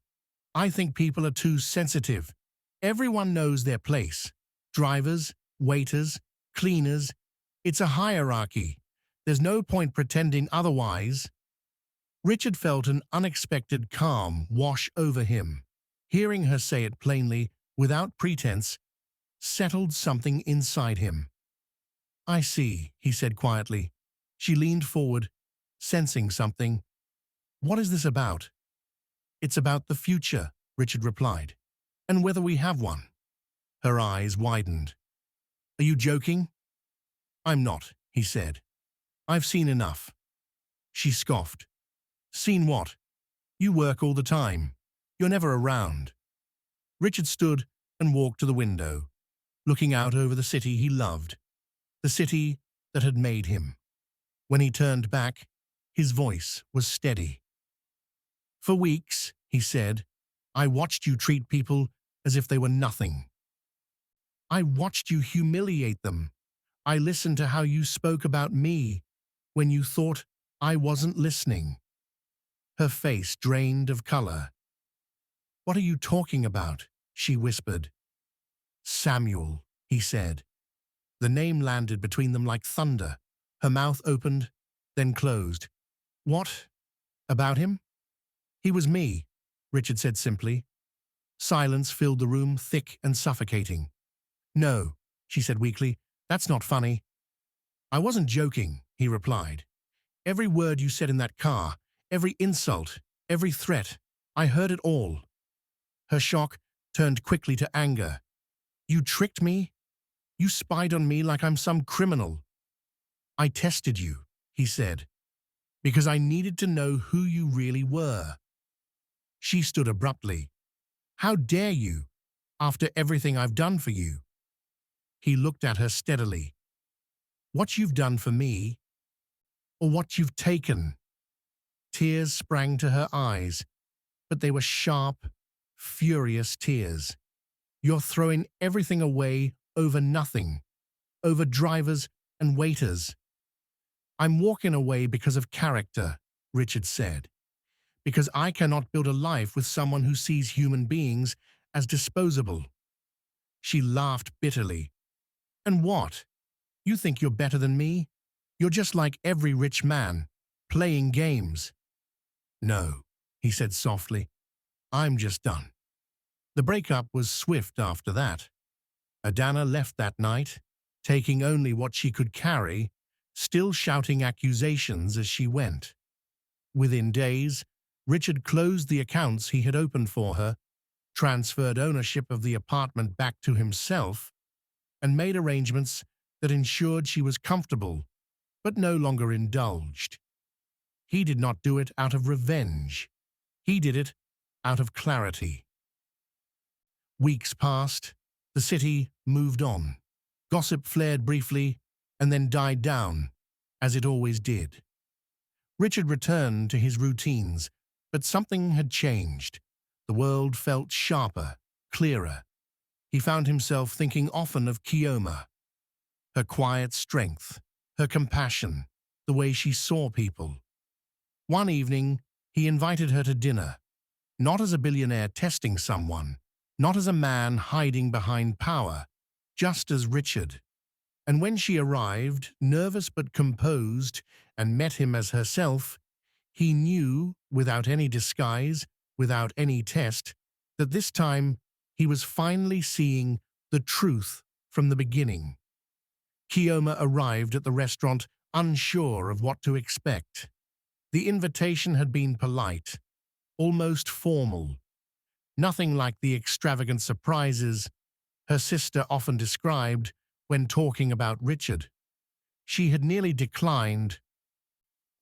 I think people are too sensitive. Everyone knows their place. Drivers, waiters, cleaners. It's a hierarchy. There's no point pretending otherwise. Richard felt an unexpected calm wash over him. Hearing her say it plainly, without pretense, settled something inside him. I see, he said quietly. She leaned forward, sensing something. What is this about? It's about the future, Richard replied, and whether we have one. Her eyes widened. Are you joking? I'm not, he said. I've seen enough. She scoffed. Seen what? You work all the time. You're never around. Richard stood and walked to the window, looking out over the city he loved, the city that had made him. When he turned back, his voice was steady. For weeks, he said, I watched you treat people as if they were nothing. I watched you humiliate them. I listened to how you spoke about me when you thought I wasn't listening. Her face drained of color. What are you talking about? She whispered. Samuel, he said. The name landed between them like thunder. Her mouth opened, then closed. What? About him? He was me, Richard said simply. Silence filled the room, thick and suffocating. No, she said weakly, that's not funny. I wasn't joking, he replied. Every word you said in that car, every insult, every threat, I heard it all. Her shock turned quickly to anger. You tricked me? You spied on me like I'm some criminal. I tested you, he said, because I needed to know who you really were. She stood abruptly. How dare you, after everything I've done for you? He looked at her steadily. What you've done for me, or what you've taken? Tears sprang to her eyes, but they were sharp, furious tears. You're throwing everything away over nothing, over drivers and waiters. I'm walking away because of character, Richard said, because I cannot build a life with someone who sees human beings as disposable. She laughed bitterly. And what? You think you're better than me? You're just like every rich man, playing games. No, he said softly. I'm just done. The breakup was swift after that. Adana left that night, taking only what she could carry, still shouting accusations as she went. Within days, Richard closed the accounts he had opened for her, transferred ownership of the apartment back to himself, and made arrangements that ensured she was comfortable, but no longer indulged. He did not do it out of revenge. He did it out of clarity. Weeks passed. The city moved on. Gossip flared briefly and then died down, as it always did. Richard returned to his routines, but something had changed. The world felt sharper, clearer. He found himself thinking often of Kioma, her quiet strength, her compassion, the way she saw people. One evening, he invited her to dinner, not as a billionaire testing someone, not as a man hiding behind power, just as Richard. And when she arrived, nervous but composed, and met him as herself, he knew, without any disguise, without any test, that this time he was finally seeing the truth from the beginning. Kioma arrived at the restaurant unsure of what to expect. The invitation had been polite, almost formal, nothing like the extravagant surprises her sister often described when talking about Richard. She had nearly declined,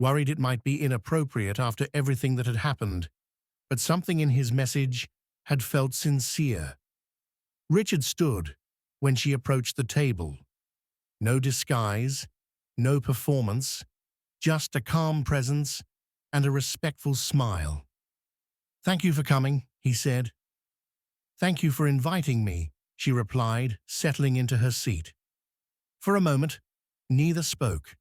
worried it might be inappropriate after everything that had happened, but something in his message had felt sincere. Richard stood when she approached the table. No disguise, no performance, just a calm presence and a respectful smile. "Thank you for coming," he said. "Thank you for inviting me," she replied, settling into her seat. For a moment, neither spoke.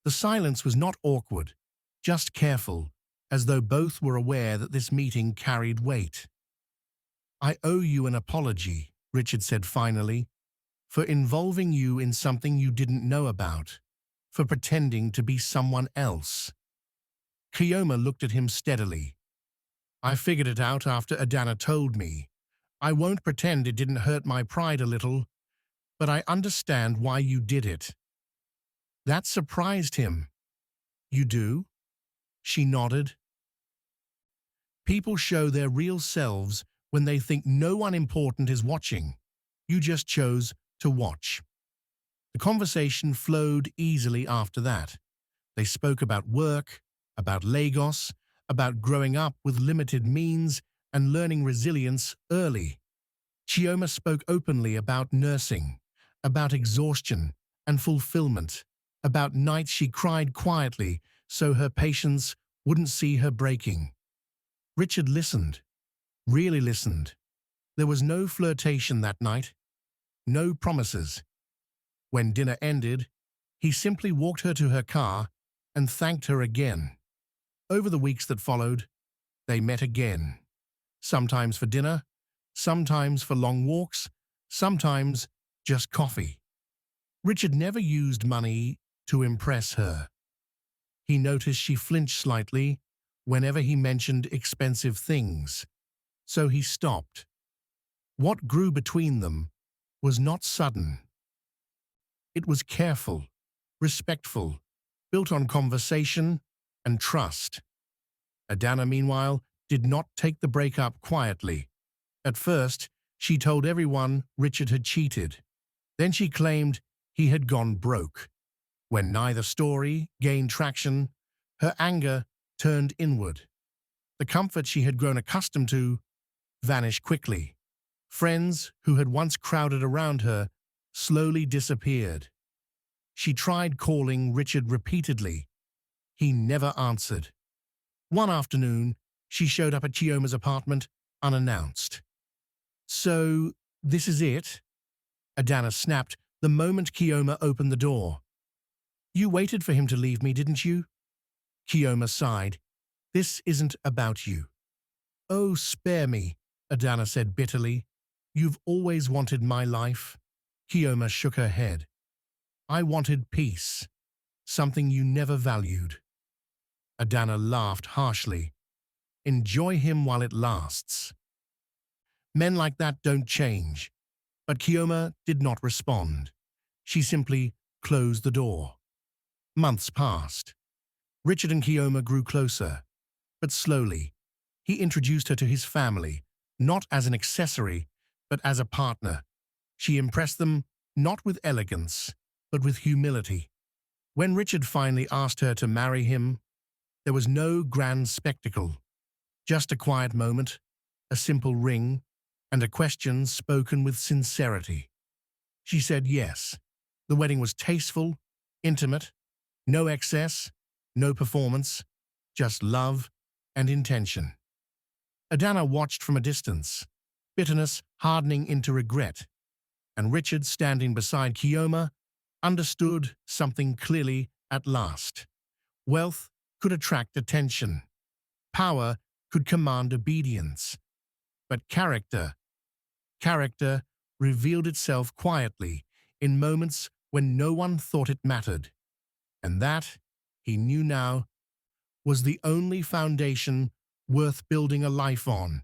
The silence was not awkward, just careful, as though both were aware that this meeting carried weight. "I owe you an apology," Richard said finally, "for involving you in something you didn't know about, for pretending to be someone else." Kioma looked at him steadily. "I figured it out after Adana told me. I won't pretend it didn't hurt my pride a little, but I understand why you did it." That surprised him. "You do?" She nodded. "People show their real selves when they think no one important is watching. You just chose to watch." The conversation flowed easily after that. They spoke about work, about Lagos, about growing up with limited means and learning resilience early. Chioma spoke openly about nursing, about exhaustion and fulfillment, about nights she cried quietly so her patients wouldn't see her breaking. Richard listened, really listened. There was no flirtation that night, no promises. When dinner ended, he simply walked her to her car and thanked her again. Over the weeks that followed, they met again. Sometimes for dinner, sometimes for long walks, sometimes just coffee. Richard never used money to impress her. He noticed she flinched slightly whenever he mentioned expensive things, so he stopped. What grew between them was not sudden. It was careful, respectful, built on conversation and trust. Adana, meanwhile, did not take the breakup quietly. At first, she told everyone Richard had cheated. Then she claimed he had gone broke. When neither story gained traction, her anger turned inward. The comfort she had grown accustomed to vanished quickly. Friends who had once crowded around her slowly disappeared. She tried calling Richard repeatedly. He never answered. One afternoon, she showed up at Chioma's apartment unannounced. "So, this is it?" Adana snapped the moment Kioma opened the door. "You waited for him to leave me, didn't you?" Kioma sighed. "This isn't about you." "Oh, spare me," Adana said bitterly. "You've always wanted my life." Kioma shook her head. "I wanted peace, something you never valued." Adana laughed harshly. "Enjoy him while it lasts." Men like that don't change. But Kioma did not respond. She simply closed the door. Months passed. Richard and Kioma grew closer, but slowly. He introduced her to his family, not as an accessory, but as a partner. She impressed them not with elegance, but with humility. When Richard finally asked her to marry him, there was no grand spectacle, just a quiet moment, a simple ring, and a question spoken with sincerity. She said yes. The wedding was tasteful, intimate, no excess, no performance, just love and intention. Adana watched from a distance, bitterness hardening into regret, and Richard, standing beside Kioma, understood something clearly at last. Wealth could attract attention. Power could command obedience. But character revealed itself quietly in moments when no one thought it mattered. And that, he knew now, was the only foundation worth building a life on.